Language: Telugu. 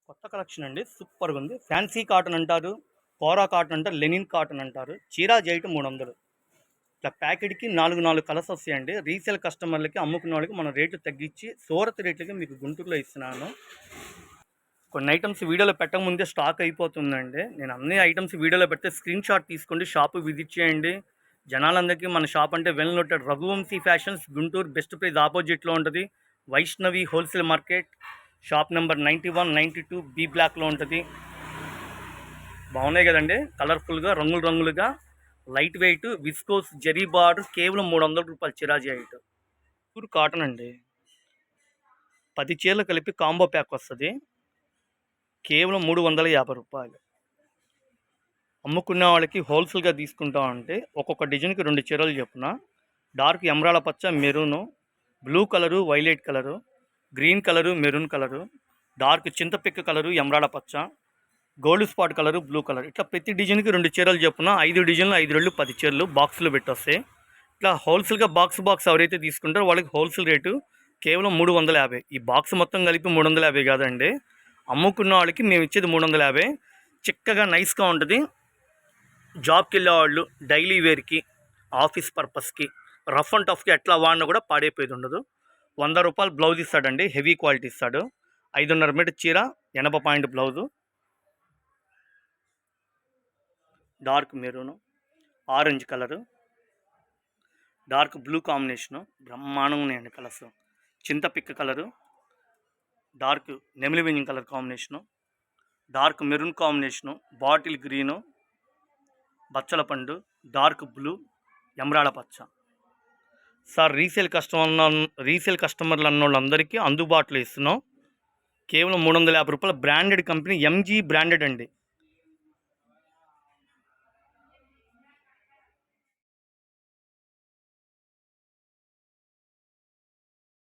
కొత్త కలెక్షన్ అండి. సూపర్‌గా ఉంది. ఫ్యాన్సీ కాటన్ అంటారు, కోరా కాటన్ అంటారు, లెనిన్ కాటన్ అంటారు. చీరా జైట్ 300. ఇట్లా ప్యాకెట్‌కి 4 కలర్స్ వస్తాయండి. రీసేల్ కస్టమర్లకి అమ్ముకున్న వాళ్ళకి మనం రేట్లు తగ్గించి సూరత్ రేట్లకి మీకు గుంటూరులో ఇస్తున్నాను. కొన్ని ఐటమ్స్ వీడియోలో పెట్టకముందే స్టాక్ అయిపోతుందండి. నేను అన్ని ఐటమ్స్ వీడియోలో పెడితే స్క్రీన్ షాట్ తీసుకోండి, షాప్ విజిట్ చేయండి. జనాలందరికీ మన షాప్ అంటే well noted Raghuvanshi fashions Guntur best price ఆపోజిట్లో ఉంటుంది. Vaishnavi wholesale market shop number 91, 92 B బ్లాక్లో ఉంటుంది. బాగున్నాయి కదండి, కలర్ఫుల్గా రంగులుగా light weight viscose zari border కేవలం 300 రూపాయలు చిరాజీ ఐట్. ప్యూర్ కాటన్ అండి. 10 చీరలు కలిపి కాంబో ప్యాక్ వస్తుంది, కేవలం 350 రూపాయలు. అమ్ముకునే వాళ్ళకి హోల్సేల్గా తీసుకుంటామంటే ఒక్కొక్క డిజైన్కి 2 చీరలు చెప్పున. డార్క్ ఎమరాల పచ్చ maroon, blue colour violet colour, green colour maroon colour, dark చింతపిక్క కలరు ఎమరాల పచ్చ, gold spot colour blue colour. ఇట్లా ప్రతి డిజైన్కి 2 చీరలు చెప్పున 5 డిజైన్లు 5 రెళ్ళు 10 చీరలు బాక్సులు పెట్టొస్తాయి. ఇట్లా హోల్సేల్గా బాక్స్ ఎవరైతే తీసుకుంటారో వాళ్ళకి హోల్సేల్ రేటు కేవలం 350. ఈ బాక్స్ మొత్తం కలిపి 350 కాదండి, అమ్ముకున్న వాళ్ళకి మేము ఇచ్చేది 350. చిక్కగా నైస్గా ఉంటుంది. జాబ్కి వెళ్ళేవాళ్ళు డైలీ వేర్కి, ఆఫీస్ పర్పస్కి, రఫ్ అండ్ టఫ్కి ఎట్లా వాడినా కూడా పాడైపోయేది ఉండదు. 100 రూపాయలు బ్లౌజ్ ఇస్తాడండి, హెవీ క్వాలిటీ ఇస్తాడు. 5.5 మీటర్ చీర, 80 point blouse, dark maroon, orange colour, dark blue combination, బ్రహ్మాండంగా ఉన్నాయండి కలర్స్. చింతపిక్క కలరు, డార్క్ నెమిలి వెంజింగ్ colour combination, dark maroon combination, bottle green, బచ్చల పండు, డార్క్ బ్లూ, ఎమరాల పచ్చ. సార్ రీసేల్ కస్టమర్లు అన్న వాళ్ళందరికీ అందుబాటులో ఇస్తున్నాం. కేవలం 350 రూపాయల బ్రాండెడ్ కంపెనీ ఎంజీ బ్రాండెడ్ అండి.